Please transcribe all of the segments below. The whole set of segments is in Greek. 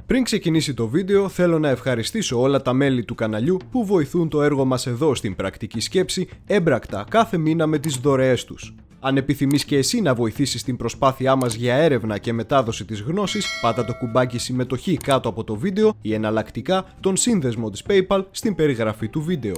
Πριν ξεκινήσει το βίντεο, θέλω να ευχαριστήσω όλα τα μέλη του καναλιού που βοηθούν το έργο μας εδώ στην Πρακτική Σκέψη έμπρακτα κάθε μήνα με τις δωρεές τους. Αν επιθυμείς και εσύ να βοηθήσεις την προσπάθειά μας για έρευνα και μετάδοση της γνώσης, πάτα το κουμπάκι συμμετοχή κάτω από το βίντεο ή εναλλακτικά τον σύνδεσμο της PayPal στην περιγραφή του βίντεο.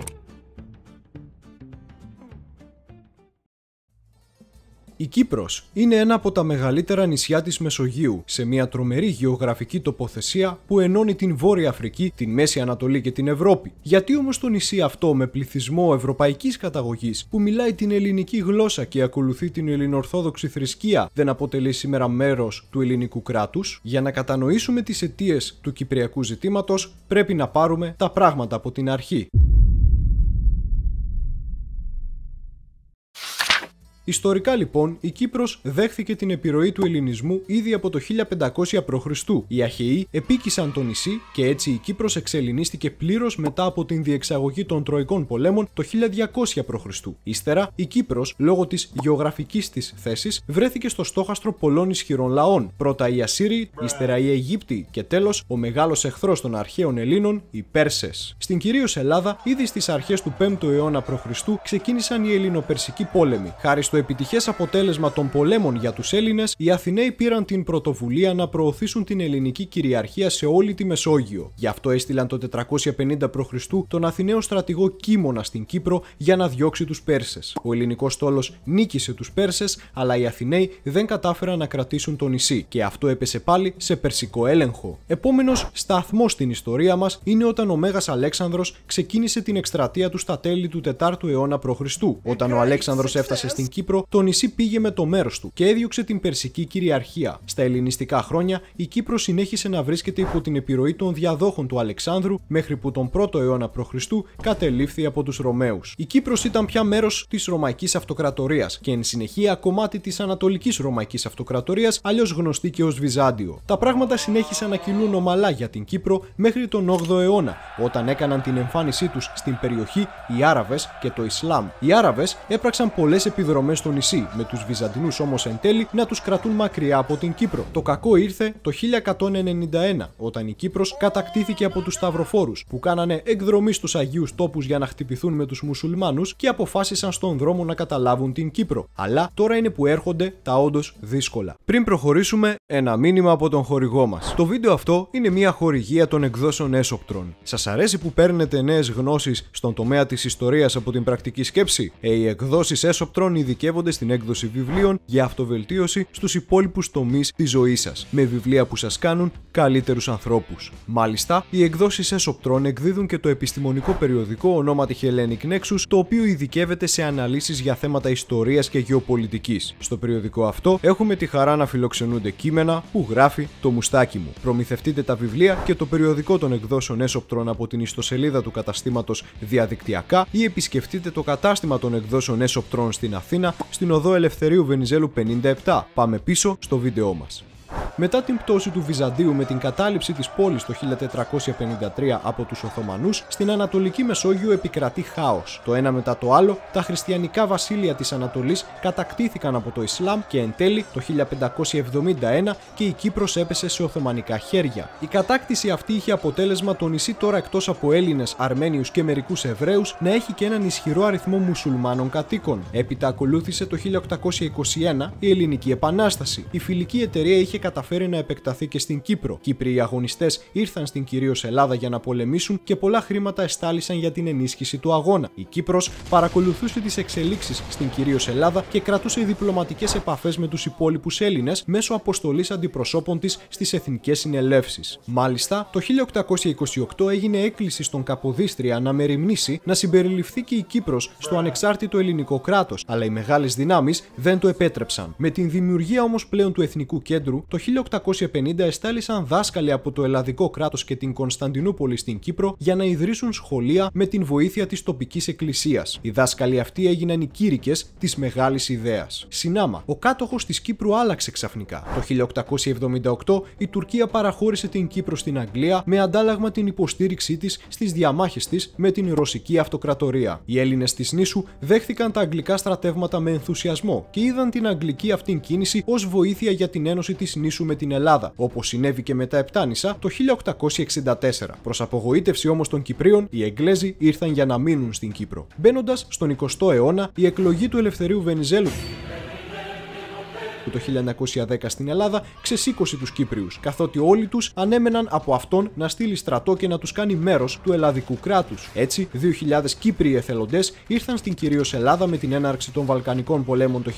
Η Κύπρος είναι ένα από τα μεγαλύτερα νησιά της Μεσογείου, σε μια τρομερή γεωγραφική τοποθεσία που ενώνει την Βόρεια Αφρική, την Μέση Ανατολή και την Ευρώπη. Γιατί όμως το νησί αυτό με πληθυσμό ευρωπαϊκής καταγωγής, που μιλάει την ελληνική γλώσσα και ακολουθεί την ελληνοορθόδοξη θρησκεία, δεν αποτελεί σήμερα μέρος του ελληνικού κράτους? Για να κατανοήσουμε τις αιτίες του κυπριακού ζητήματος, πρέπει να πάρουμε τα πράγματα από την αρχή. Ιστορικά λοιπόν, η Κύπρος δέχθηκε την επιρροή του ελληνισμού ήδη από το 1500 π.Χ. Οι Αχαιοί επίκησαν το νησί και έτσι η Κύπρος εξελληνίστηκε πλήρως μετά από την διεξαγωγή των Τροικών πολέμων το 1200 π.Χ. Ύστερα, η Κύπρος, λόγω της γεωγραφικής της θέσης, βρέθηκε στο στόχαστρο πολλών ισχυρών λαών. Πρώτα οι Ασσύριοι, ύστερα οι Αιγύπτιοι και τέλος ο μεγάλος εχθρός των αρχαίων Ελλήνων, οι Πέρσες. Στην κυρίως Ελλάδα, ήδη στις αρχές του 5ου αιώνα π.Χ. ξεκίνησαν οι Ελληνοπερσικοί πόλεμοι. Χάρη στο επιτυχές αποτέλεσμα των πολέμων για τους Έλληνες, οι Αθηναίοι πήραν την πρωτοβουλία να προωθήσουν την ελληνική κυριαρχία σε όλη τη Μεσόγειο. Γι' αυτό έστειλαν το 450 π.Χ. τον Αθηναίο στρατηγό Κίμωνα στην Κύπρο για να διώξει τους Πέρσες. Ο ελληνικός στόλος νίκησε τους Πέρσες, αλλά οι Αθηναίοι δεν κατάφεραν να κρατήσουν το νησί και αυτό έπεσε πάλι σε περσικό έλεγχο. Επόμενος σταθμός στην ιστορία μας είναι όταν ο Μέγας Αλέξανδρος ξεκίνησε την εκστρατεία του στα τέλη του 4ου αιώνα π.Χ. Όταν ο Αλέξανδρος έφτασε στην Κύπρο, το νησί πήγε με το μέρος του και έδιωξε την περσική κυριαρχία. Στα ελληνιστικά χρόνια, η Κύπρος συνέχισε να βρίσκεται υπό την επιρροή των διαδόχων του Αλεξάνδρου μέχρι που τον 1ο αιώνα π.Χ. κατελήφθη από τους Ρωμαίους. Η Κύπρος ήταν πια μέρος της Ρωμαϊκής Αυτοκρατορίας και εν συνεχεία κομμάτι της Ανατολικής Ρωμαϊκής Αυτοκρατορίας, αλλιώς γνωστή και ως Βυζάντιο. Τα πράγματα συνέχισαν να κυλούν ομαλά για την Κύπρο μέχρι τον 8ο αιώνα, όταν έκαναν την εμφάνισή τους στην περιοχή οι Άραβες και το Ισλάμ. Οι Άραβες έπραξαν πολλές επιδρομές στο νησί, με τους Βυζαντινούς όμως εν τέλει να τους κρατούν μακριά από την Κύπρο. Το κακό ήρθε το 1191, όταν η Κύπρος κατακτήθηκε από τους Σταυροφόρους, που κάνανε εκδρομή στους Αγίους Τόπους για να χτυπηθούν με τους Μουσουλμάνους και αποφάσισαν στον δρόμο να καταλάβουν την Κύπρο. Αλλά τώρα είναι που έρχονται τα όντως δύσκολα. Πριν προχωρήσουμε, ένα μήνυμα από τον χορηγό μας. Το βίντεο αυτό είναι μια χορηγία των εκδόσεων Έσοπτρον. Σας αρέσει που παίρνετε νέες γνώσεις στον τομέα της ιστορίας από την Πρακτική Σκέψη? Οι εκδόσεις Έσοπτρον ειδικεύονται στην έκδοση βιβλίων για αυτοβελτίωση στους υπόλοιπους τομείς της ζωής σας, με βιβλία που σας κάνουν καλύτερους ανθρώπους. Μάλιστα, οι εκδόσεις Έσοπτρον εκδίδουν και το επιστημονικό περιοδικό ονόματι Hellenic Nexus, το οποίο ειδικεύεται σε αναλύσεις για θέματα ιστορίας και γεωπολιτικής. Στο περιοδικό αυτό έχουμε τη χαρά να φιλοξενούνται κείμενα που γράφει το μουστάκι μου. Προμηθευτείτε τα βιβλία και το περιοδικό των εκδόσεων Έσοπτρον από την ιστοσελίδα του καταστήματος διαδικτυακά ή επισκεφτείτε το κατάστημα των εκδόσεων Έσοπτρον στην Αθήνα, στην οδό Ελευθερίου Βενιζέλου 57. Πάμε πίσω στο βίντεό μας. Μετά την πτώση του Βυζαντίου με την κατάληψη της πόλης το 1453 από τους Οθωμανούς, στην Ανατολική Μεσόγειο επικρατεί χάος. Το ένα μετά το άλλο, τα χριστιανικά βασίλεια της Ανατολής κατακτήθηκαν από το Ισλάμ και εν τέλει το 1571 και η Κύπρος έπεσε σε Οθωμανικά χέρια. Η κατάκτηση αυτή είχε αποτέλεσμα το νησί τώρα εκτός από Έλληνες, Αρμένιους και μερικούς Εβραίους να έχει και έναν ισχυρό αριθμό μουσουλμάνων κατοίκων. Έπειτα ακολούθησε το 1821 η Ελληνική Επανάσταση. Η φιλική εταιρεία είχε καταφέρει να επεκταθεί και στην Κύπρο. Κύπριοι αγωνιστές ήρθαν στην κυρίως Ελλάδα για να πολεμήσουν και πολλά χρήματα εστάλησαν για την ενίσχυση του αγώνα. Η Κύπρος παρακολουθούσε τις εξελίξεις στην κυρίως Ελλάδα και κρατούσε διπλωματικές επαφές με τους υπόλοιπους Έλληνες μέσω αποστολής αντιπροσώπων της στις εθνικές συνελεύσεις. Μάλιστα, το 1828 έγινε έκκληση στον Καποδίστρια να μεριμνήσει να συμπεριληφθεί και η Κύπρος στο ανεξάρτητο ελληνικό κράτος, αλλά οι μεγάλες δυνάμεις δεν το επέτρεψαν. Με την δημιουργία όμως πλέον του Εθνικού Κέντρου, το 1850 εστάλησαν δάσκαλοι από το Ελλαδικό κράτος και την Κωνσταντινούπολη στην Κύπρο για να ιδρύσουν σχολεία με την βοήθεια της τοπικής εκκλησίας. Οι δάσκαλοι αυτοί έγιναν οι κήρυκες της μεγάλης ιδέας. Συνάμα, ο κάτοχος της Κύπρου άλλαξε ξαφνικά. Το 1878 η Τουρκία παραχώρησε την Κύπρο στην Αγγλία με αντάλλαγμα την υποστήριξή της στις διαμάχες της με την Ρωσική Αυτοκρατορία. Οι Έλληνες της νήσου δέχθηκαν τα αγγλικά στρατεύματα με ενθουσιασμό και είδαν την αγγλική αυτήν κίνηση ως βοήθεια για την ένωση της νήσου με την Ελλάδα, όπως συνέβη και με τα Επτάνησα το 1864. Προς απογοήτευση όμως των Κυπρίων, οι Εγγλέζοι ήρθαν για να μείνουν στην Κύπρο. Μπαίνοντας στον 20ο αιώνα, η εκλογή του Ελευθερίου Βενιζέλου το 1910 στην Ελλάδα ξεσήκωσε τους Κύπριους, καθότι όλοι τους ανέμεναν από αυτόν να στείλει στρατό και να τους κάνει μέρος του ελλαδικού κράτους. Έτσι, 2.000 Κύπριοι εθελοντές ήρθαν στην κυρίως Ελλάδα με την έναρξη των Βαλκανικών πολέμων το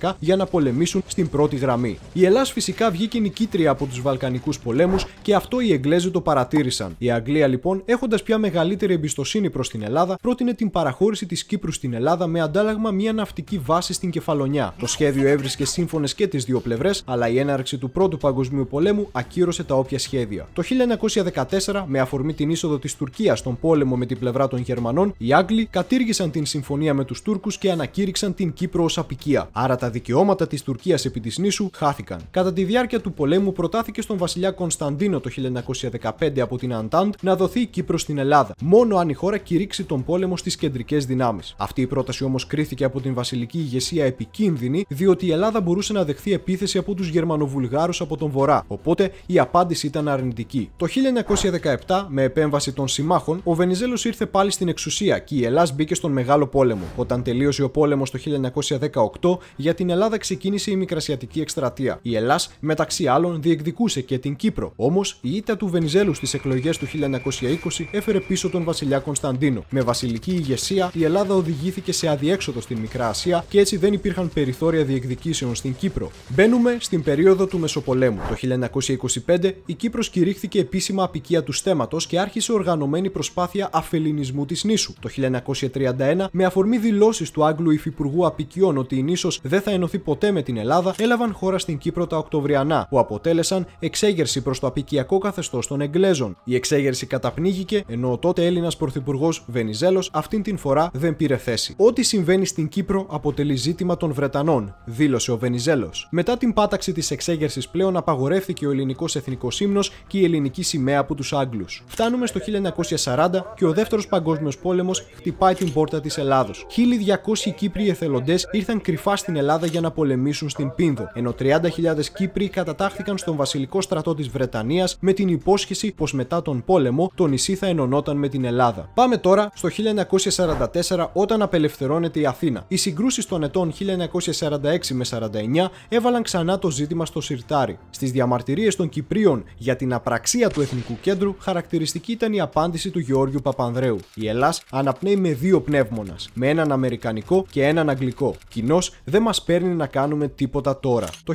1912 για να πολεμήσουν στην πρώτη γραμμή. Η Ελλάς φυσικά βγήκε νικήτρια από τους Βαλκανικούς πολέμους και αυτό οι Εγγλέζοι το παρατήρησαν. Η Αγγλία λοιπόν, έχοντας πια μεγαλύτερη εμπιστοσύνη προς την Ελλάδα, πρότεινε την παραχώρηση της Κύπρου στην Ελλάδα με αντάλλαγμα μια ναυτική βάση στην Κεφαλονιά. Το σχέδιο έβρισκε σύμφωνες και τις δύο πλευρές, αλλά η έναρξη του Πρώτου Παγκοσμίου Πολέμου ακύρωσε τα όποια σχέδια. Το 1914, με αφορμή την είσοδο της Τουρκίας στον πόλεμο με την πλευρά των Γερμανών, οι Άγγλοι κατήργησαν την συμφωνία με τους Τούρκους και ανακήρυξαν την Κύπρο ως αποικία. Άρα τα δικαιώματα της Τουρκίας επί της νήσου χάθηκαν. Κατά τη διάρκεια του πολέμου, προτάθηκε στον βασιλιά Κωνσταντίνο το 1915 από την Αντάντ να δοθεί η Κύπρος στην Ελλάδα, μόνο αν η χώρα κηρύξει τον πόλεμο στις κεντρικές δυνάμεις. Αυτή η πρόταση όμως κρίθηκε από την βασιλική ηγεσία επικίνδυνη, διότι η Ελλάδα μπορούσε να δεχθεί επίθεση από τους Γερμανοβουλγάρους από τον Βορρά, οπότε η απάντηση ήταν αρνητική. Το 1917, με επέμβαση των συμμάχων, ο Βενιζέλος ήρθε πάλι στην εξουσία και η Ελλάς μπήκε στον Μεγάλο Πόλεμο. Όταν τελείωσε ο πόλεμος το 1918, για την Ελλάδα ξεκίνησε η Μικρασιατική εκστρατεία. Η Ελλάς, μεταξύ άλλων, διεκδικούσε και την Κύπρο. Όμως, η ήττα του Βενιζέλου στις εκλογές του 1920 έφερε πίσω τον βασιλιά Κωνσταντίνο. Με βασιλική ηγεσία, η Ελλάδα οδηγήθηκε σε αδιέξοδο στην Μικρά Ασία και έτσι δεν υπήρχαν περιθώρια διεκδικήσεων στην Κύπρο. Μπαίνουμε στην περίοδο του Μεσοπολέμου. Το 1925 η Κύπρος κηρύχθηκε επίσημα αποικία του στέμματος και άρχισε οργανωμένη προσπάθεια αφελληνισμού της νήσου. Το 1931, με αφορμή δηλώσεις του Άγγλου Υφυπουργού Αποικιών ότι η νήσος δεν θα ενωθεί ποτέ με την Ελλάδα, έλαβαν χώρα στην Κύπρο τα Οκτωβριανά, που αποτέλεσαν εξέγερση προς το αποικιακό καθεστώς των Εγγλέζων. Η εξέγερση καταπνίγηκε, ενώ ο τότε Έλληνας πρωθυπουργός Βενιζέλος αυτήν την φορά δεν πήρε θέση. Ό,τι συμβαίνει στην Κύπρο αποτελεί ζήτημα των Βρετανών, δήλωσε ο Βενιζέλος. Μετά την πάταξη της εξέγερσης πλέον απαγορεύθηκε ο ελληνικός εθνικός ύμνος και η ελληνική σημαία από τους Άγγλους. Φτάνουμε στο 1940 και ο Δεύτερος Παγκόσμιος Πόλεμος χτυπάει την πόρτα της Ελλάδος. 1.200 Κύπριοι εθελοντές ήρθαν κρυφά στην Ελλάδα για να πολεμήσουν στην Πίνδο, ενώ 30.000 Κύπριοι κατατάχθηκαν στον βασιλικό στρατό της Βρετανίας με την υπόσχεση πως μετά τον πόλεμο το νησί θα ενωνόταν με την Ελλάδα. Πάμε τώρα στο 1944, όταν απελευθερώνεται η Αθήνα. Οι συγκρούσεις των ετών 1946 με 49 έβαλαν ξανά το ζήτημα στο σιρτάρι. Στις διαμαρτυρίες των Κυπρίων για την απραξία του Εθνικού Κέντρου, χαρακτηριστική ήταν η απάντηση του Γεώργιου Παπανδρέου. Η Ελλάς αναπνέει με δύο πνεύμονας, με έναν αμερικανικό και έναν αγγλικό. Κοινώς δεν μας παίρνει να κάνουμε τίποτα τώρα. Το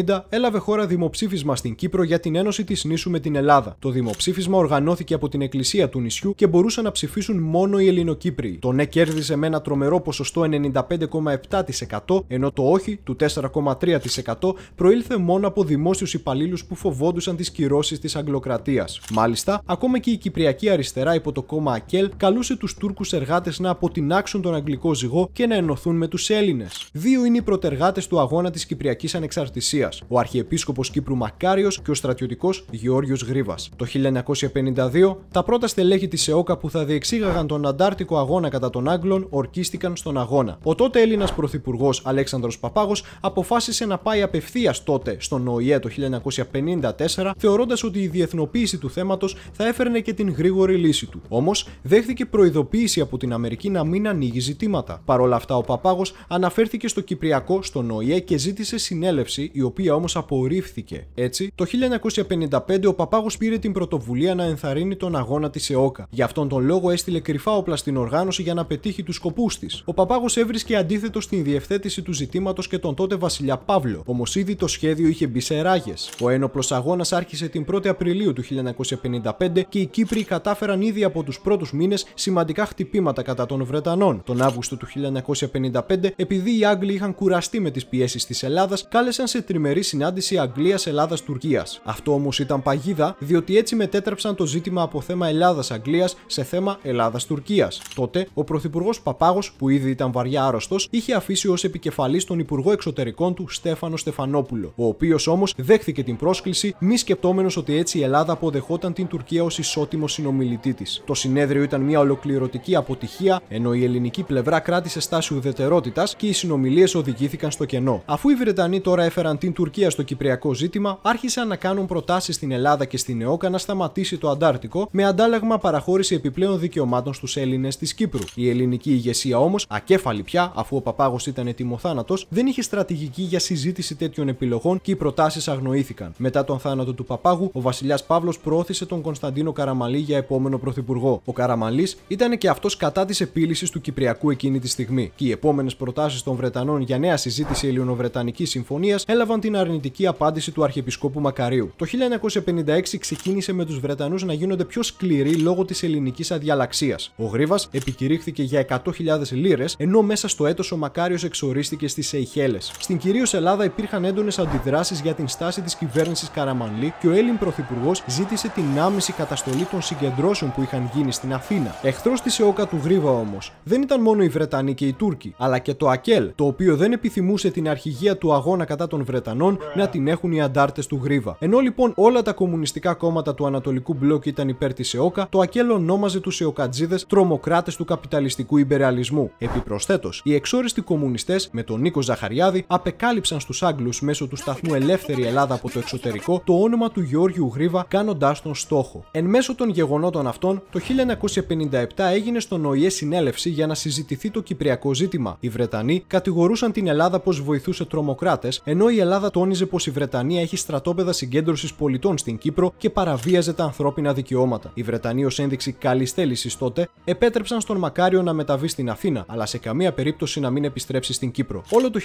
1950 έλαβε χώρα δημοψήφισμα στην Κύπρο για την ένωση της νήσου με την Ελλάδα. Το δημοψήφισμα οργανώθηκε από την Εκκλησία του νησιού και μπορούσαν να ψηφίσουν μόνο οι Ελληνοκύπριοι. Το ναι κέρδισε με ένα τρομερό ποσοστό 95,7%, ενώ το όχι του 4,3% προήλθε μόνο από δημόσιους υπαλλήλους που φοβόντουσαν τις κυρώσεις της Αγγλοκρατίας. Μάλιστα, ακόμα και η Κυπριακή Αριστερά υπό το κόμμα ΑΚΕΛ καλούσε τους Τούρκους εργάτες να αποτινάξουν τον αγγλικό ζυγό και να ενωθούν με τους Έλληνες. Δύο είναι οι πρωτεργάτες του αγώνα της Κυπριακής Ανεξαρτησίας, ο Αρχιεπίσκοπος Κύπρου Μακάριος και ο στρατιωτικός Γεώργιος Γρίβας. Το 1952, τα πρώτα στελέχη της ΕΟΚΑ που θα διεξήγαγαν τον Αντάρτικο αγώνα κατά των Άγγλων ορκίστηκαν στον αγώνα. Ο τότε Έλληνας πρωθυπουργός Αλέξανδρος Παπάγος αποφάσισε να πάει απευθείας τότε στον ΟΗΕ το 1954, θεωρώντας ότι η διεθνοποίηση του θέματος θα έφερνε και την γρήγορη λύση του. Όμως, δέχθηκε προειδοποίηση από την Αμερική να μην ανοίγει ζητήματα. Παρ' όλα αυτά, ο Παπάγος αναφέρθηκε στο Κυπριακό στον ΟΗΕ και ζήτησε συνέλευση, η οποία όμως απορρίφθηκε. Έτσι, το 1955 ο Παπάγος πήρε την πρωτοβουλία να ενθαρρύνει τον αγώνα της ΕΟΚΑ. Γι' αυτόν τον λόγο έστειλε κρυφά όπλα στην οργάνωση για να πετύχει τους σκοπούς της. Ο Παπάγος έβρισκε αντίθετο στην διευθέτηση του ζητήματος και τον τότε βασιλιά Παύλο, όμως ήδη το σχέδιο είχε μπει σε ράγες. Ο ένοπλος αγώνας άρχισε την 1η Απριλίου του 1955 και οι Κύπριοι κατάφεραν ήδη από τους πρώτους μήνες σημαντικά χτυπήματα κατά των Βρετανών. Τον Αύγουστο του 1955, επειδή οι Άγγλοι είχαν κουραστεί με τις πιέσεις της Ελλάδας, κάλεσαν σε τριμερή συνάντηση Αγγλίας-Ελλάδας-Τουρκίας. Αυτό όμως ήταν παγίδα, διότι έτσι μετέτρεψαν το ζήτημα από θέμα Ελλάδας-Αγγλίας σε θέμα Ελλάδας-Τουρκίας. Τότε, ο πρωθυπουργός Παπάγος, που ήδη ήταν βαριά άρρωστος, είχε αφήσει ως επικεφαλής τον Υπουργό υπουργό εξωτερικών του Στέφανο Στεφανόπουλο, ο οποίος όμως δέχθηκε την πρόσκληση, μη σκεπτόμενος ότι έτσι η Ελλάδα αποδεχόταν την Τουρκία ως ισότιμο συνομιλητή της. Το συνέδριο ήταν μια ολοκληρωτική αποτυχία, ενώ η ελληνική πλευρά κράτησε στάση ουδετερότητας και οι συνομιλίες οδηγήθηκαν στο κενό. Αφού οι Βρετανοί τώρα έφεραν την Τουρκία στο κυπριακό ζήτημα, άρχισαν να κάνουν προτάσεις στην Ελλάδα και στην ΕΟΚΑ να σταματήσει το Αντάρτικο, με αντάλλαγμα παραχώρηση επιπλέον δικαιωμάτων στους Έλληνες της Κύπρου. Η ελληνική ηγεσία όμως, ακέφαλη πια, αφού ο Παπάγος ήταν ετοιμοθάνατος, δεν είχε στρατηγική για συζήτηση τέτοιων επιλογών και οι προτάσεις αγνοήθηκαν. Μετά τον θάνατο του Παπάγου, ο βασιλιάς Παύλος προώθησε τον Κωνσταντίνο Καραμανλή για επόμενο πρωθυπουργό. Ο Καραμανλής ήταν και αυτός κατά της επίλυσης του Κυπριακού εκείνη τη στιγμή, και οι επόμενες προτάσεις των Βρετανών για νέα συζήτηση ελληνοβρετανικής συμφωνίας έλαβαν την αρνητική απάντηση του Αρχιεπισκόπου Μακαρίου. Το 1956 ξεκίνησε με τους Βρετανούς να γίνονται πιο σκληροί λόγω της ελληνικής αδιαλαξίας. Ο Γρίβας επικηρύχθηκε για 100.000 λίρες, ενώ μέσα στο έτος ο Μακάριος εξορίστηκε στις Σεϊχέλες. Στην κυρίως Ελλάδα υπήρχαν έντονες αντιδράσεις για την στάση της κυβέρνησης Καραμανλή και ο Έλλην πρωθυπουργός ζήτησε την άμεση καταστολή των συγκεντρώσεων που είχαν γίνει στην Αθήνα. Εχθρός της ΕΟΚΑ του Γρίβα όμως δεν ήταν μόνο οι Βρετανοί και οι Τούρκοι, αλλά και το ΑΚΕΛ, το οποίο δεν επιθυμούσε την αρχηγία του αγώνα κατά των Βρετανών να την έχουν οι αντάρτες του Γρίβα. Ενώ λοιπόν όλα τα κομμουνιστικά κόμματα του Ανατολικού Μπλοκ ήταν υπέρ της ΕΟΚΑ, το ΑΚΕΛ ονόμαζε τους ΕΟΚΑτζίδες τρομοκράτες του καπιταλιστικού υπερεαλισμού. Επιπροσθέτως, οι εξόριστοι κομμουνιστές με τον Νίκο Ζαχαριάδη απεκάλυψαν στους Άγγλους μέσω του σταθμού Ελεύθερη Ελλάδα από το εξωτερικό το όνομα του Γεώργιου Γρίβα, κάνοντάς τον στόχο. Εν μέσω των γεγονότων αυτών, το 1957 έγινε στον ΟΗΕ συνέλευση για να συζητηθεί το κυπριακό ζήτημα. Οι Βρετανοί κατηγορούσαν την Ελλάδα πως βοηθούσε τρομοκράτες, ενώ η Ελλάδα τόνιζε πως η Βρετανία έχει στρατόπεδα συγκέντρωσης πολιτών στην Κύπρο και παραβίαζε τα ανθρώπινα δικαιώματα. Οι Βρετανοί, ως ένδειξη καλής θέλησης τότε, επέτρεψαν στον Μακάριο να μεταβεί στην Αθήνα, αλλά σε καμία περίπτωση να μην επιστρέψει στην Κύπρο. Όλο το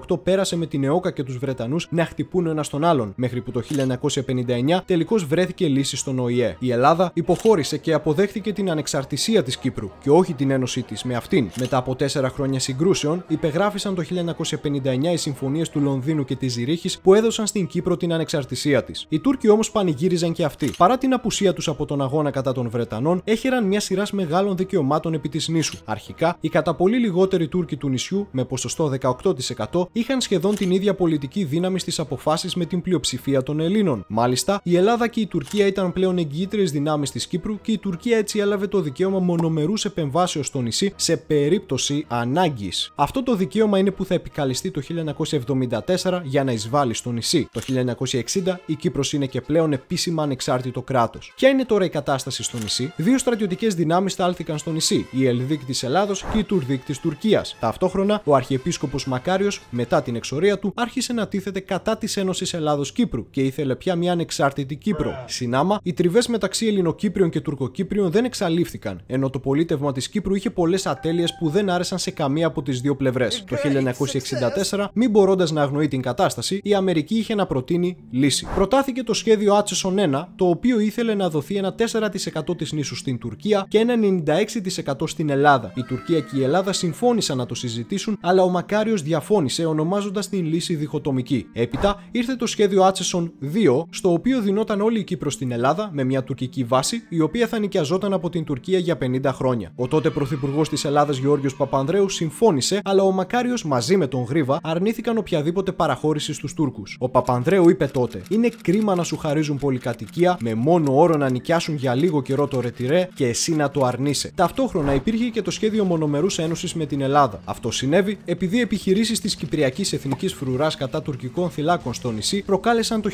1958 πέρασε με την ΕΟΚΑ και τους Βρετανούς να χτυπούν ένα τον άλλον, μέχρι που το 1959 τελικώς βρέθηκε λύση στον ΟΗΕ. Η Ελλάδα υποχώρησε και αποδέχθηκε την ανεξαρτησία της Κύπρου και όχι την ένωσή της με αυτήν. Μετά από 4 χρόνια συγκρούσεων, υπεγράφησαν το 1959 οι συμφωνίες του Λονδίνου και της Ζηρίχης που έδωσαν στην Κύπρο την ανεξαρτησία της. Οι Τούρκοι όμως πανηγύριζαν και αυτοί. Παρά την απουσία τους από τον αγώνα κατά των Βρετανών, έχεραν μια σειρά μεγάλων δικαιωμάτων επί της νήσου. Αρχικά, οι κατά πολύ λιγότεροι Τούρκοι του νησιού, με ποσοστό 18%, είχαν σχεδόν την ίδια πολιτική δύναμη στις αποφάσεις με την πλειοψηφία των Ελλήνων. Μάλιστα, η Ελλάδα και η Τουρκία ήταν πλέον εγγυήτριες δυνάμεις της Κύπρου και η Τουρκία έτσι έλαβε το δικαίωμα μονομερούς επεμβάσεως στο νησί σε περίπτωση ανάγκης. Αυτό το δικαίωμα είναι που θα επικαλεστεί το 1974 για να εισβάλλει στο νησί. Το 1960 η Κύπρος είναι και πλέον επίσημα ανεξάρτητο κράτος. Ποια είναι τώρα η κατάσταση στο νησί? Δύο στρατιωτικές δυνάμεις στάλθηκαν στο νησί, η Ελδίκ της Ελλάδος και η Τουρδίκ της Τουρκίας. Ταυτόχρονα, ο Αρχιεπίσκοπος Μακάριος, μετά την εξορία του, άρχισε να τίθεται κατά της Ένωσης Ελλάδος-Κύπρου και ήθελε πια μια ανεξάρτητη Κύπρο. Συνάμα, οι τριβές μεταξύ Ελληνοκύπριων και Τουρκοκύπριων δεν εξαλείφθηκαν, ενώ το πολίτευμα της Κύπρου είχε πολλές ατέλειες που δεν άρεσαν σε καμία από τις δύο πλευρές. Το 1964, μην μπορώντας να αγνοεί την κατάσταση, η Αμερική είχε να προτείνει λύση. Προτάθηκε το σχέδιο Άτσεσον 1, το οποίο ήθελε να δοθεί ένα 4% της νήσου στην Τουρκία και ένα 96% στην Ελλάδα. Η Τουρκία και η Ελλάδα συμφώνησαν να το συζητήσουν, αλλά ο Μακάριος διαφώνησε, ονομάζοντας την λύση διχοτομική. Έπειτα ήρθε το σχέδιο Άτσεσον 2, στο οποίο δινόταν όλη η Κύπρος στην Ελλάδα με μια τουρκική βάση, η οποία θα νοικιαζόταν από την Τουρκία για 50 χρόνια. Ο τότε πρωθυπουργός της Ελλάδας Γεώργιος Παπανδρέου συμφώνησε, αλλά ο Μακάριος μαζί με τον Γρίβα αρνήθηκαν οποιαδήποτε παραχώρηση στους Τούρκους. Ο Παπανδρέου είπε τότε: «Είναι κρίμα να σου χαρίζουν πολυκατοικία με μόνο όρο να νοικιάσουν για λίγο καιρό το ρετυρέ και εσύ να το αρνείσαι». Ταυτόχρονα υπήρχε και το σχέδιο μονομερούς ένωσης με την Ελλάδα. Αυτό συνέβη επειδή επιχειρήσεις της Κυπριακής Εθνικής Φρουράς κατά τουρκικών θυλάκων στο νησί προκάλεσαν το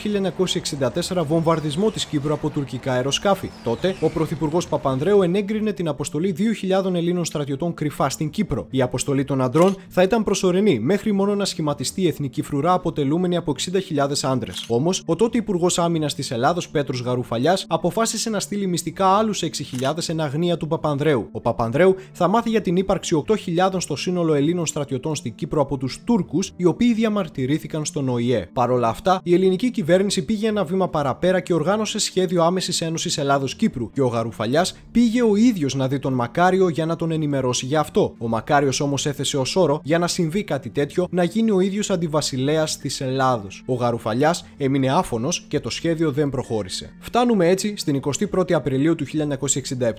1964 βομβαρδισμό της Κύπρου από τουρκικά αεροσκάφη. Τότε, ο πρωθυπουργός Παπανδρέου ενέγκρινε την αποστολή 2.000 Ελλήνων στρατιωτών κρυφά στην Κύπρο. Η αποστολή των αντρών θα ήταν προσωρινή, μέχρι μόνο να σχηματιστεί η Εθνική Φρουρά αποτελούμενη από 60.000 άντρες. Όμως, ο τότε Υπουργός Άμυνας της Ελλάδος, Πέτρος Γαρουφαλιάς, αποφάσισε να στείλει μυστικά άλλους 6.000 εν αγνία του Παπανδρέου. Ο Παπανδρέου θα μάθει για την ύπαρξη 8.000 στο σύνολο Ελλήνων στρατιωτών στην Κύπρο από τους Τούρκους, οι οποίοι διαμαρτυρήθηκαν στον ΟΗΕ. Παρ' όλα αυτά, η ελληνική κυβέρνηση πήγε ένα βήμα παραπέρα και οργάνωσε σχέδιο άμεσης ένωσης Ελλάδος-Κύπρου, και ο Γαρουφαλιάς πήγε ο ίδιος να δει τον Μακάριο για να τον ενημερώσει για αυτό. Ο Μακάριος όμως έθεσε ως όρο, για να συμβεί κάτι τέτοιο, να γίνει ο ίδιος αντιβασιλέας της Ελλάδος. Ο Γαρουφαλιάς έμεινε άφωνος και το σχέδιο δεν προχώρησε. Φτάνουμε έτσι στην 21η Απριλίου του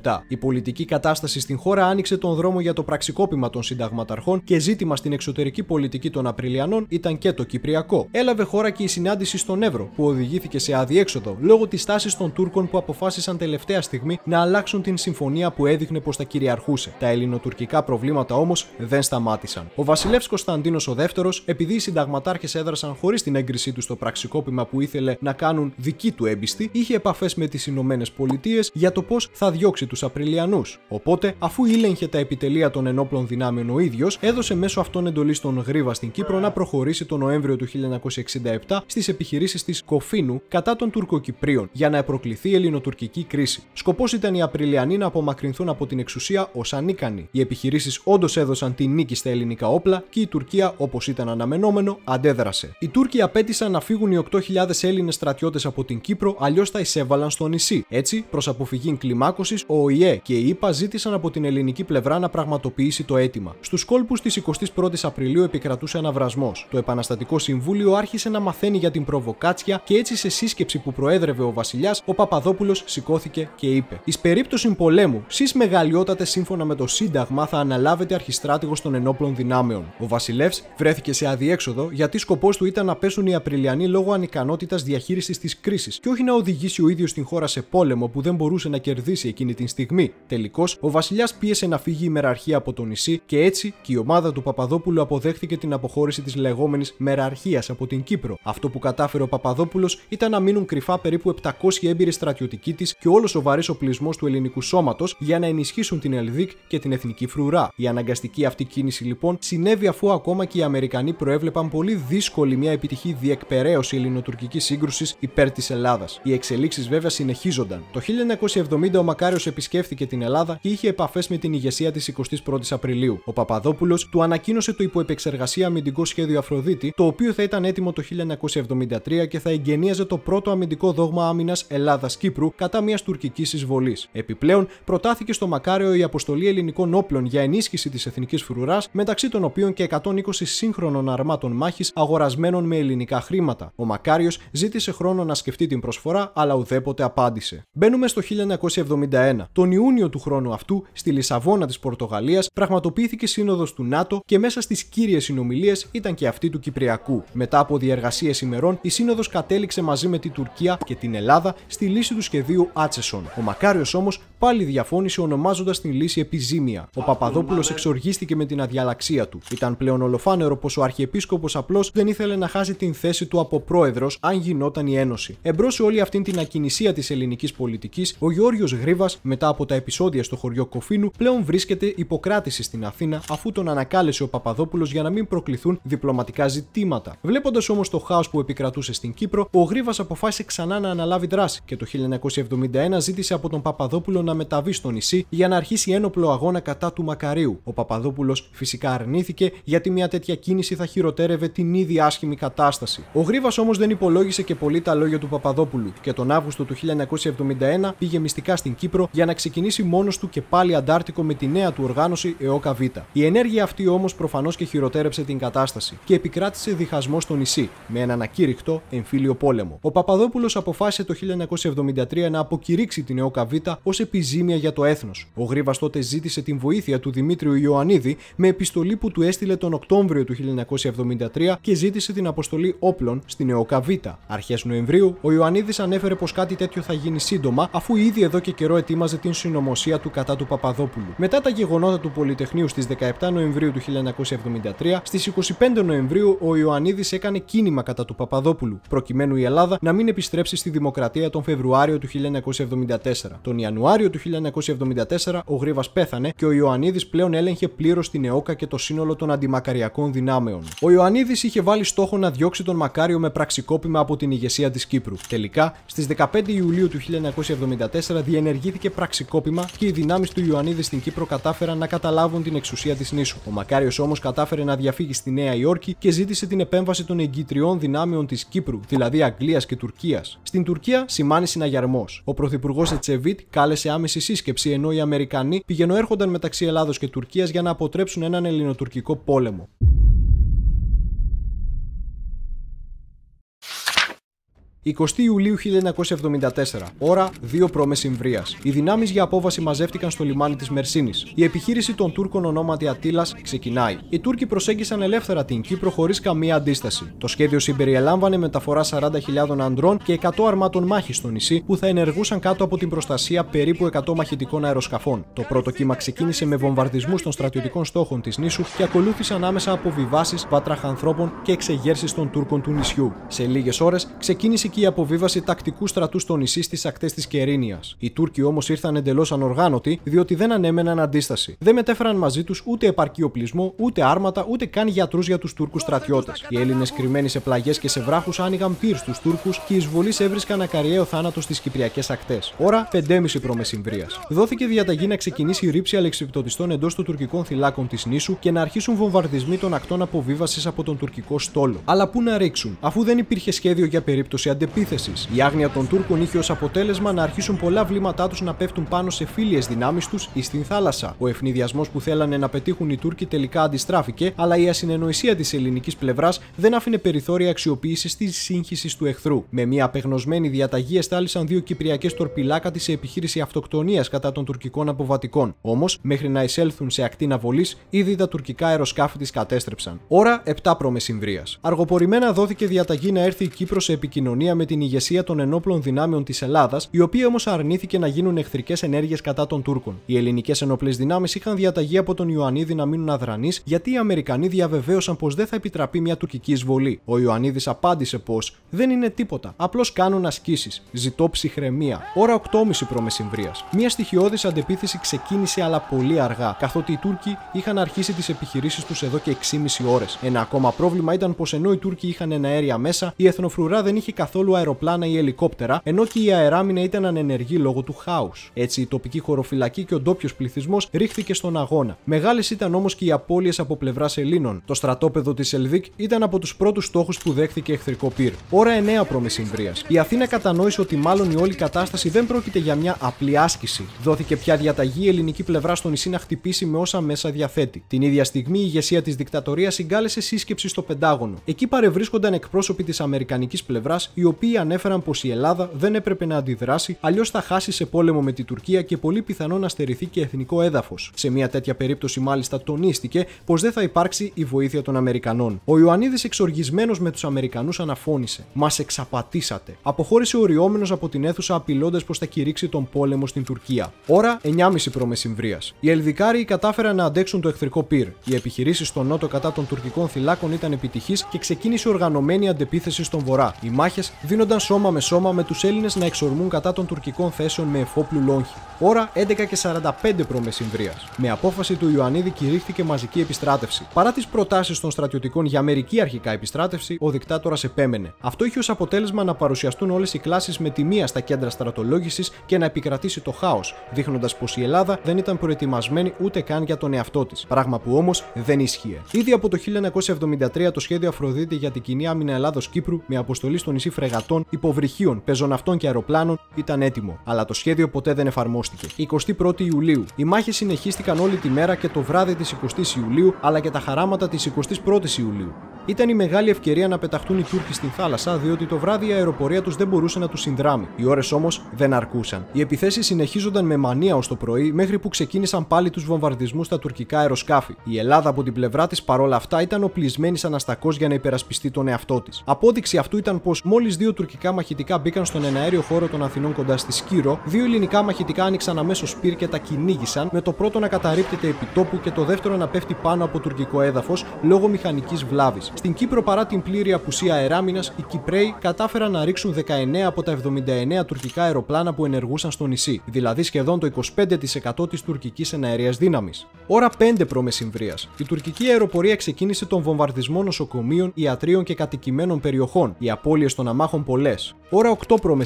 1967. Η πολιτική κατάσταση στην χώρα άνοιξε τον δρόμο για το πραξικόπημα των συνταγματαρχών και ζήτημα στην εξωτερική εσωτερική πολιτική των Απριλιανών ήταν και το Κυπριακό. Έλαβε χώρα και η συνάντηση στον Εύρο, που οδηγήθηκε σε αδιέξοδο λόγω της τάσης των Τούρκων που αποφάσισαν τελευταία στιγμή να αλλάξουν την συμφωνία που έδειχνε πως θα κυριαρχούσε. Τα ελληνοτουρκικά προβλήματα όμως δεν σταμάτησαν. Ο βασιλεύς Κωνσταντίνος ο Δεύτερος, επειδή οι συνταγματάρχες έδρασαν χωρίς την έγκρισή του στο πραξικόπημα που ήθελε να κάνουν δική του έμπιστη, είχε επαφές με τις Ηνωμένες Πολιτείες για το πώς θα διώξει τους Απριλιανούς. Οπότε, αφού ήλεγχε τα επιτελεία των ενόπλων δυνάμεων ο ίδιος, έδωσε μέσω αυτών εντολή στον Γρίβα στην Κύπρο να προχωρήσει τον Νοέμβριο του 1967 στις επιχειρήσεις της Κοφίνου κατά των Τουρκοκυπρίων για να προκληθεί η ελληνοτουρκική κρίση. Σκοπός ήταν οι Απριλιανοί να απομακρυνθούν από την εξουσία ως ανίκανοι. Οι επιχειρήσεις όντως έδωσαν τη νίκη στα ελληνικά όπλα και η Τουρκία, όπως ήταν αναμενόμενο, αντέδρασε. Οι Τούρκοι απέτησαν να φύγουν οι 8.000 Έλληνες στρατιώτες από την Κύπρο, αλλιώς θα εισέβαλαν στο νησί. Έτσι, προς αποφυγή κλιμάκωσης, ο ΟΗΕ και η ΗΠΑ ζήτησαν από την ελληνική πλευρά να πραγματοποιήσει το αίτημα. Στους κόλπους της 21ης Απριλίου επικρατούσε αναβρασμός. Το Επαναστατικό Συμβούλιο άρχισε να μαθαίνει για την προβοκάτσια και έτσι σε σύσκεψη που προέδρευε ο βασιλιάς, ο Παπαδόπουλος σηκώθηκε και είπε: «Εις περίπτωση πολέμου, σεις μεγαλειότατε σύμφωνα με το Σύνταγμα θα αναλάβετε αρχιστράτηγος των ενόπλων δυνάμεων». Ο βασιλεύς βρέθηκε σε αδιέξοδο γιατί σκοπός του ήταν να πέσουν οι Απριλιανοί λόγω ανικανότητας διαχείρισης της κρίσης και όχι να οδηγήσει ο ίδιος την χώρα σε πόλεμο που δεν μπορούσε να κερδίσει εκείνη την στιγμή. Τελικώς, ο βασιλιάς πίεσε να φύγει η μεραρχία από το νησί και έτσι και η ομάδα του Παπαδόπουλου αποδέχθηκε την αποχώρηση της λεγόμενης μεραρχίας από την Κύπρο. Αυτό που κατάφερε ο Παπαδόπουλος ήταν να μείνουν κρυφά περίπου 700 έμπειροι στρατιωτικοί της και όλος ο βαρύς οπλισμός του ελληνικού σώματος για να ενισχύσουν την Ελδίκ και την εθνική φρουρά. Η αναγκαστική αυτή κίνηση λοιπόν συνέβη αφού ακόμα και οι Αμερικανοί προέβλεπαν πολύ δύσκολη μια επιτυχή διεκπεραίωση ελληνοτουρκικής σύγκρουσης υπέρ της Ελλάδας. Οι εξελίξεις βέβαια συνεχίζονταν. Το 1970 ο Μακάριος επισκέφθηκε την Ελλάδα και είχε επαφές με την ηγεσία της 21ης Απριλίου. Ο Παπαδόπουλος του ανακοίνωσε το υποεπεξεργασία αμυντικό σχέδιο Αφροδίτη, το οποίο θα ήταν έτοιμο το 1973 και θα εγγενίαζε το πρώτο αμυντικό δόγμα άμυνας Ελλάδας-Κύπρου κατά μιας τουρκικής εισβολής. Επιπλέον, προτάθηκε στο Μακάριο η αποστολή ελληνικών όπλων για ενίσχυση της εθνικής φρουράς, μεταξύ των οποίων και 120 σύγχρονων αρμάτων μάχης αγορασμένων με ελληνικά χρήματα. Ο Μακάριος ζήτησε χρόνο να σκεφτεί την προσφορά, αλλά ουδέποτε απάντησε. Μπαίνουμε στο 1971. Τον Ιούνιο του χρόνου αυτού, στη Λισαβόνα της Πορτογαλίας, πραγματοποιήθηκε σύνοδος του ΝΑΤΟ και μέσα στις κύριες συνομιλίες ήταν και αυτή του Κυπριακού. Μετά από διεργασίες ημερών, η σύνοδος κατέληξε μαζί με την Τουρκία και την Ελλάδα στη λύση του σχεδίου Άτσεσον. Ο Μακάριος όμως πάλι διαφώνησε ονομάζοντας την λύση επιζήμια. Ο Παπαδόπουλος εξοργίστηκε με την αδιαλαξία του. Ήταν πλέον ολοφάνερο πως ο Αρχιεπίσκοπος απλώς δεν ήθελε να χάσει την θέση του από πρόεδρος αν γινόταν η ένωση. Εμπρός σε όλη αυτήν την ακινησία της ελληνικής πολιτικής, ο Γεώργιος Γρίβας, μετά από τα επεισόδια στο χωριό Κοφίνου, πλέον βρίσκεται υποκράτηση στην Αθήνα αφού τον ανακάλεσε ο Παπαδόπουλος για να μην προκληθούν διπλωματικά ζητήματα. Βλέποντας όμως το χάος που επικρατούσε στην Κύπρο, ο Γρίβας αποφάσισε ξανά να αναλάβει δράση και το 1971 ζήτησε από τον Παπαδόπουλο να μεταβεί στο νησί για να αρχίσει ένοπλο αγώνα κατά του Μακαρίου. Ο Παπαδόπουλος φυσικά αρνήθηκε γιατί μια τέτοια κίνηση θα χειροτέρευε την ήδη άσχημη κατάσταση. Ο Γρίβας όμως δεν υπολόγισε και πολύ τα λόγια του Παπαδόπουλου και τον Αύγουστο του 1971 πήγε μυστικά στην Κύπρο για να ξεκινήσει μόνος του και πάλι αντάρτικο με τη νέα του οργάνωση ΕΟΚΑ Β. Η ενέργεια αυτή όμως προφανώς και χειροτέρεψε την κατάσταση και επικράτησε διχασμό στο νησί με έναν ακήρυκτο εμφύλιο πόλεμο. Ο Παπαδόπουλος αποφάσισε το 1973 να αποκηρύξει την ΕΟΚΑ Β ως επιζήμια για το έθνος. Ο Γρίβας τότε ζήτησε την βοήθεια του Δημήτριου Ιωαννίδη με επιστολή που του έστειλε τον Οκτώβριο του 1973 και ζήτησε την αποστολή όπλων στην ΕΟΚΑ Β. Αρχές Νοεμβρίου, ο Ιωαννίδης ανέφερε πως κάτι τέτοιο θα γίνει σύντομα, αφού ήδη εδώ και καιρό ετοίμαζε την συνωμοσία του κατά του Παπαδόπουλου. Μετά τα γεγονότα του Πολυτεχνείου στις 17 Νοεμβρίου του 1973, στις 25 Νοεμβρίου ο Ιωαννίδης έκανε κίνημα κατά του Παπαδόπουλου, προκειμένου η Ελλάδα να μην επιστρέψει στη δημοκρατία τον Φεβρουάριο του 1974. Τον Ιανουάριο του 1974 ο Γρίβας πέθανε και ο Ιωαννίδης πλέον έλεγχε πλήρως την ΕΟΚΑ και το σύνολο των αντιμακαριακών δυνάμεων. Ο Ιωαννίδης είχε βάλει στόχο να διώξει τον Μακάριο με πραξικόπημα από την ηγεσία της Κύπρου. Τελικά, στις 15 Ιουλίου του 1974 διενεργήθηκε πραξικόπημα και οι δυνάμεις του Ιωαννίδη στην Κύπρο κατάφεραν να καταλάβουν την εξουσία της νήσου. Ο Μακάριος όμως κατάφερε να διαφύγει στη Νέα Υόρκη και ζήτησε την επέμβαση των εγκυτριών δυνάμεων της Κύπρου, δηλαδή Αγγλίας και Τουρκίας. Στην Τουρκία σημάνει συναγερμός. Ο πρωθυπουργός Ετσεβίτ κάλεσε άμεση σύσκεψη, ενώ οι Αμερικανοί πηγαινοέρχονταν μεταξύ Ελλάδος και Τουρκίας για να αποτρέψουν έναν ελληνοτουρκικό πόλεμο. 20 Ιουλίου 1974, ώρα 2 π.Μ. Οι δυνάμεις για απόβαση μαζεύτηκαν στο λιμάνι της Μερσίνης. Η επιχείρηση των Τούρκων ονόματι Αττήλας ξεκινάει. Οι Τούρκοι προσέγγισαν ελεύθερα την Κύπρο χωρίς καμία αντίσταση. Το σχέδιο συμπεριελάμβανε μεταφορά 40.000 ανδρών και 100 αρμάτων μάχης στο νησί που θα ενεργούσαν κάτω από την προστασία περίπου 100 μαχητικών αεροσκαφών. Το πρώτο κύμα ξεκίνησε με βομβαρδισμούς των στρατιωτικών στόχων της νήσου και ακολούθησαν άμεσα αποβιβάσεις βατραχανθρώπων και εξεγέρσεις των Τούρκων του νησιού. Σε λίγες ώρες ξεκίνησε και η αποβίβαση τακτικού στρατού στο νησί στις ακτές της Κερίνιας. Οι Τούρκοι όμως ήρθαν εντελώς ανοργάνωτοι, διότι δεν ανέμεναν αντίσταση. Δεν μετέφεραν μαζί τους ούτε επαρκή οπλισμό, ούτε άρματα, ούτε καν γιατρούς για τους Τούρκους στρατιώτες. Οι Έλληνες κρυμμένοι σε πλαγιές και σε βράχους άνοιγαν πυρ στους Τούρκους και οι εισβολείς έβρισκαν ακαριαίο θάνατο στις κυπριακές ακτές. Ώρα 5.30 π.Μ. Δόθηκε διαταγή να ξεκινήσει η ρήψη αλεξιπτωτιστών εντός των τουρκικών θυλάκων της νήσου και να αρχίσουν βομβαρδισμοί των ακτών αποβίβασης από τον τουρκικό στόλο. Αλλά πού να ρίξουν, αφού δεν υπήρχε σχέδιο για περίπτωση αντεπίθεσης. Η άγνοια των Τούρκων είχε ως αποτέλεσμα να αρχίσουν πολλά βλήματά τους να πέφτουν πάνω σε φίλιες δυνάμεις τους ή στην θάλασσα. Ο ευνηδιασμός που θέλανε να πετύχουν οι Τούρκοι τελικά αντιστράφηκε, αλλά η ασυνεννοησία της ελληνικής πλευράς δεν άφηνε περιθώρια αξιοποίησης της σύγχυσης του εχθρού. Με μια απεγνωσμένη διαταγή εστάλησαν 2 κυπριακές τορπιλάκατοι σε επιχείρηση αυτοκτονίας κατά των τουρκικών αποβατικών. Όμως, μέχρι να εισέλθουν σε ακτή ναυολής, ήδη τα τουρκικά αεροσκάφη τις κατέστρεψαν. Ώρα 7 π.Μ. Αργοπορημένα δόθηκε διαταγή να έρθει η Κύπρος σε επικοινωνία με την ηγεσία των ενόπλων δυνάμεων της Ελλάδας, η οποία όμως αρνήθηκε να γίνουν εχθρικές ενέργειες κατά των Τούρκων. Οι ελληνικές ενόπλες δυνάμεις είχαν διαταγή από τον Ιωαννίδη να μείνουν αδρανείς, γιατί οι Αμερικανοί διαβεβαίωσαν πως δεν θα επιτραπεί μια τουρκική εισβολή. Ο Ιωαννίδης απάντησε πως δεν είναι τίποτα, απλώς κάνουν ασκήσεις. Ζητώ ψυχραιμία. Ώρα 8.30 π.Μ. Μια στοιχειώδης αντεπίθεση ξεκίνησε, αλλά πολύ αργά, καθότι οι Τούρκοι είχαν αρχίσει τις επιχειρήσεις τους εδώ και 6,5 ώρες. Ένα ακόμα πρόβλημα ήταν πως ενώ οι Τούρκοι είχαν εναέρια μέσα, η εθνοφρουρά δεν είχε καθόλου αεροπλάνα ή ελικόπτερα, ενώ και η αεράμινα ήταν ανενεργή λόγω του χάους. Έτσι, η τοπική χωροφυλακή και ο ντόπιος πληθυσμός ρίχθηκε στον αγώνα. Μεγάλες ήταν όμως και οι απώλειες από πλευράς Ελλήνων. Το στρατόπεδο της Ελδίκ ήταν από τους πρώτους στόχους που δέχθηκε εχθρικό πυρ. Ώρα 9 π.Μ. Η Αθήνα κατανόησε ότι μάλλον η όλη κατάσταση δεν πρόκειται για μια απλή άσκηση. Δόθηκε πια διαταγή η ελληνική πλευρά στο νησί να χτυπήσει με όσα μέσα διαθέτει. Την ίδια στιγμή η ηγεσία της δικτατορίας συγκάλεσε σύσκεψη στο Πεντάγωνο. Εκεί παρευρίσκονταν εκπρόσωποι της αμερικανικής πλευράς, οι οποίοι ανέφεραν πως η Ελλάδα δεν έπρεπε να αντιδράσει, αλλιώς θα χάσει σε πόλεμο με τη Τουρκία και πολύ πιθανό να στερηθεί και εθνικό έδαφος. Σε μια τέτοια περίπτωση, μάλιστα, τονίστηκε πως δεν θα υπάρξει η βοήθεια των Αμερικανών. Ο Ιωαννίδης, εξοργισμένος με τους Αμερικανούς, αναφώνησε: «Μας εξαπατήσατε». Αποχώρησε οριόμενος από την αίθουσα, απειλώντας πως θα κηρύξει τον πόλεμο στην Τουρκία. Ώρα 9.30 π.Μ. Οι Ελδικάριοι κατάφεραν να αντέξουν το εχθρικό πυρ. Οι επιχειρήσεις στο νότο κατά των τουρκικών θυλάκων ήταν επιτυχείς και ξεκίνησε οργανωμένη αντεπίθεση στον βορρά. Οι μάχες δίνονταν σώμα με σώμα, με τους Έλληνες να εξορμούν κατά των τουρκικών θέσεων με εφόπλου λόγχη. Ώρα 11:45 π.Μ. Με απόφαση του Ιωαννίδη κηρύχθηκε μαζική επιστράτευση. Παρά τις προτάσεις των στρατιωτικών για μερική αρχικά επιστράτευση, ο δικτάτορας επέμενε. Αυτό είχε ως αποτέλεσμα να παρουσιαστούν όλες οι κλάσεις με τη μία στα κέντρα στρατολόγησης και να επικρατήσει το χάος, δείχνοντας πως η Ελλάδα δεν ήταν προετοιμασμένη ούτε καν για τον εαυτό της. Πράγμα που όμως δεν ίσχυε. Ήδη από το 1973 το σχέδιο Αφροδίτη για την κοινή άμυνα Ελλάδος-Κύπρου, με αποστολή στο νησί φρεγατών, υποβρυχίων, πεζοναυτών και αεροπλάνων, ήταν έτοιμο. Αλλά το σχέδιο ποτέ δεν εφαρμόστηκε. 21η Ιουλίου. Οι μάχες συνεχίστηκαν όλη τη μέρα και το βράδυ της 20ης Ιουλίου, αλλά και τα χαράματα της 21ης Ιουλίου. Ήταν η μεγάλη ευκαιρία να πεταχτούν οι Τούρκοι στην θάλασσα, διότι το βράδυ η αεροπορία τους δεν μπορούσε να τους συνδράμει. Οι ώρες όμως δεν αρκούσαν. Οι επιθέσεις συνεχίζονταν με μανία ως το πρωί, μέχρι που ξεκίνησαν πάλι τους βομβαρδισμούς στα τουρκικά αεροσκάφη. Η Ελλάδα από την πλευρά της παρόλα αυτά ήταν οπλισμένη σαν αστακός για να υπερασπιστεί τον εαυτό της. Απόδειξη αυτού ήταν πως μόλις 2 τουρκικά μαχητικά μπήκαν στον εναέριο χώρο των Αθηνών κοντά στη Σκύρο, 2 ελληνικά μαχητικά άνοιξαν αμέσως πυρ και τα κυνήγησαν, με το πρώτο να καταρρίπτεται επί τόπου και το δεύτερο να πέφτει πάνω από τουρκικό έδαφος λόγω μηχανικής βλάβης. Στην Κύπρο, παρά την πλήρη απουσία αεράμινας, οι Κυπραίοι κατάφεραν να ρίξουν 19 από τα 79 τουρκικά αεροπλάνα που ενεργούσαν στο νησί, δηλαδή σχεδόν το 25% της τουρκικής εναέριας δύναμης. Ώρα 5 π.Μ. Η τουρκική αεροπορία ξεκίνησε τον βομβαρδισμό νοσοκομείων, ιατρίων και κατοικημένων περιοχών, οι απώλειες των αμάχων πολλές. Ώρα 8 π.Μ.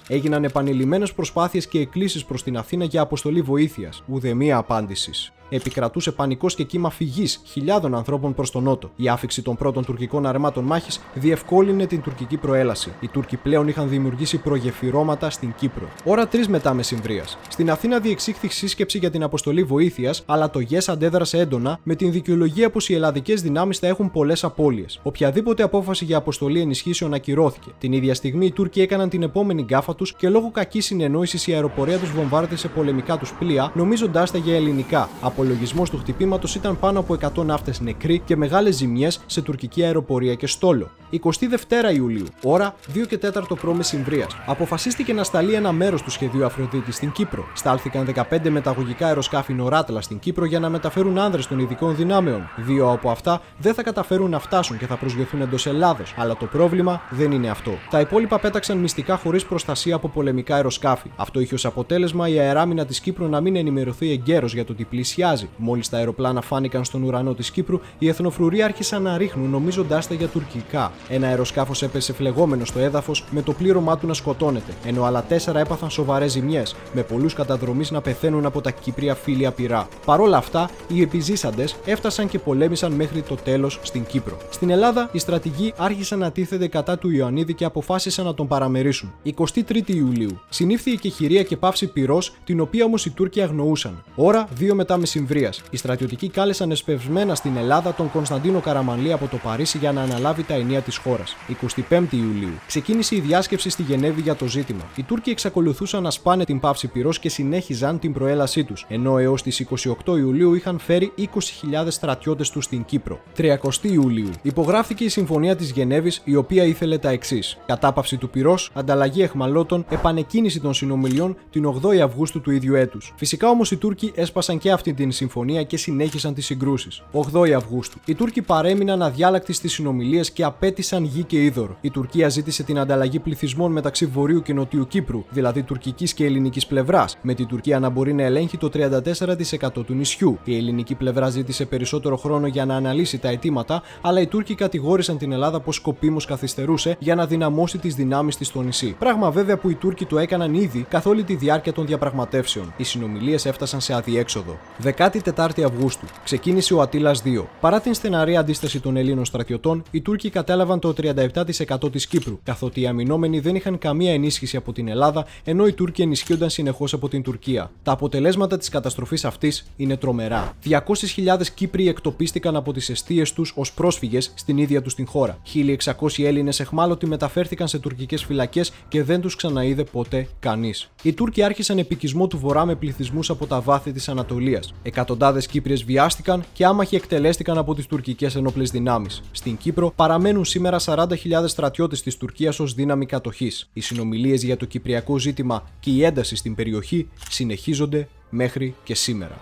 Έγιναν επανειλημμένες προσπάθειες και εκκλήσεις προς την Αθήνα για αποστολή βοήθειας, ουδεμία απάντησης. επικρατούσε πανικός και κύμα φυγής χιλιάδων ανθρώπων προς τον νότο. Η άφιξη των πρώτων τουρκικών αρμάτων μάχης διευκόλυνε την τουρκική προέλαση. Οι Τούρκοι πλέον είχαν δημιουργήσει προγεφυρώματα στην Κύπρο. Ώρα 3 μετά μεσημβρίας. Στην Αθήνα διεξήχθη σύσκεψη για την αποστολή βοήθειας, αλλά το ΓΕΣ αντέδρασε έντονα με την δικαιολογία πως οι ελλαδικές δυνάμεις θα έχουν πολλές απώλειες. Οποιαδήποτε απόφαση για αποστολή ενισχύσεων ακυρώθηκε. Την ίδια στιγμή οι Τούρκοι έκαναν την επόμενη γκάφα τους και λόγω κακής συνεννόησης η αεροπορία τους βομβάρδισε πολεμικά τους πλοία, νομίζοντάς τα για ελληνικά. Απολογισμός του χτυπήματος ήταν πάνω από 100 ναύτες νεκροί και μεγάλες ζημιές σε τουρκική αεροπορία και στόλο. 22 Ιουλίου, ώρα 2 και 4 π.μ. Αποφασίστηκε να σταλεί ένα μέρος του σχεδίου Αφροδίτη στην Κύπρο. Στάλθηκαν 15 μεταγωγικά αεροσκάφη Νοράτλα στην Κύπρο για να μεταφέρουν άνδρες των ειδικών δυνάμεων. 2 από αυτά δεν θα καταφέρουν να φτάσουν και θα προσγειωθούν εντός Ελλάδος. Αλλά το πρόβλημα δεν είναι αυτό. Τα υπόλοιπα πέταξαν μυστικά χωρίς προστασία από πολεμικά αεροσκάφη. Αυτό είχε ως αποτέλεσμα η αεράμινα της Κύπρου να μην ενημερωθεί εγκαίρως για το τι πλησιάζει. Μόλις τα αεροπλάνα φάνηκαν στον ουρανό της Κύπρου, οι εθνοφρουροί άρχισαν να ρίχνουν νομίζοντάς τα για τουρκικά. Ένα αεροσκάφος έπεσε φλεγόμενο στο έδαφος με το πλήρωμά του να σκοτώνεται, ενώ άλλα 4 έπαθαν σοβαρές ζημιές, με πολλούς καταδρομείς να πεθαίνουν από τα κύπρια φύλλα πυρά. Παρόλα αυτά, οι επιζήσαντες έφτασαν και πολέμησαν μέχρι το τέλος στην Κύπρο. Στην Ελλάδα, οι στρατηγοί άρχισαν να τίθενται κατά του Ιωαννίδη και αποφάσισαν να τον παραμερίσουν. 23 Ιουλίου. Συνήφθη η εκεχηρία και πάυση πυρός, την οποία όμως οι Τούρκοι αγνοούσαν. Ώρα 2 μετά μεσημβρίας. Οι στρατιωτικοί κάλεσαν εσπευσμένα στην Ελλάδα τον Κωνσταντίνο Καραμανλή από το Παρίσι για να αναλάβει τα ενία της χώρας. 25 Ιουλίου. Ξεκίνησε η διάσκεψη στη Γενέβη για το ζήτημα. Οι Τούρκοι εξακολουθούσαν να σπάνε την πάυση πυρός και συνέχιζαν την προέλασή τους, ενώ έως τις 28 Ιουλίου είχαν φέρει 20.000 στρατιώτες τους στην Κύπρο. 30 Ιουλίου. Υπογράφηκε η Συμφωνία της Γενέβης, η οποία ήθελε τα εξής: κατάπαυση του πυρός, ανταλλαγή αιχμαλώτων, επανεκκίνηση των συνομιλιών την 8η Αυγούστου του ίδιου έτους. Φυσικά όμως οι Τούρκοι έσπασαν και αυτή την συμφωνία και συνέχισαν τις συγκρούσεις. 8η Αυγούστου. Οι Τούρκοι παρέμειναν αδιάλακτοι στις συνομιλίες και απέτησαν γη και είδωρο. Η Τουρκία ζήτησε την ανταλλαγή πληθυσμών μεταξύ Βορείου και Νοτιού Κύπρου, δηλαδή τουρκικής και ελληνικής πλευράς, με την Τουρκία να μπορεί να ελέγχει το 34% του νησιού. Η ελληνική πλευρά ζήτησε περισσότερο χρόνο για να αναλύσει τα αιτήματα, αλλά οι Τούρκοι κατηγόρησαν την Ελλάδα πως σκοπίμως καθυστερούσε για να δυναμώσει τις δυνάμεις της στο νησί. Πράγμα βέβαια που οι Τούρκοι το έκαναν ήδη καθ' όλη τη διάρκεια των διαπραγματεύσεων. Οι συνομιλίες έφτασαν σε αδιέξοδο. 14η Αυγούστου. Ξεκίνησε ο Αττήλας II. Παρά την στεναρή αντίσταση των Ελλήνων στρατιωτών, οι Τούρκοι κατέλαβαν το 37% της Κύπρου, καθότι οι αμυνόμενοι δεν είχαν καμία ενίσχυση από την Ελλάδα, ενώ οι Τούρκοι ενισχύονταν συνεχώς από την Τουρκία. Τα αποτελέσματα της καταστροφής αυτής είναι τρομερά. 200.000 Κύπροι εκτοπίστηκαν από τις εστίες τους ως πρόσφυγες στην ίδια τους την χώρα. 1.600 Έλληνες εχμάλωτοι μεταφέρθηκαν σε τουρκικές φυλακές και δεν τους ξαναείδε ποτέ κανείς. Οι Τούρκοι άρχισαν επικισμό του βορρά με πληθυσμούς από τα βάθη της Ανατολίας. Εκατοντάδες Κύπριες βιάστηκαν και άμαχοι εκτελέστηκαν από τις τουρκικές ενόπλες δυνάμεις. Στην Κύπρο παραμένουν σήμερα 40.000 στρατιώτες της Τουρκίας ως δύναμη κατοχής. Οι συνομιλίες για το κυπριακό ζήτημα και η ένταση στην περιοχή συνεχίζονται μέχρι και σήμερα.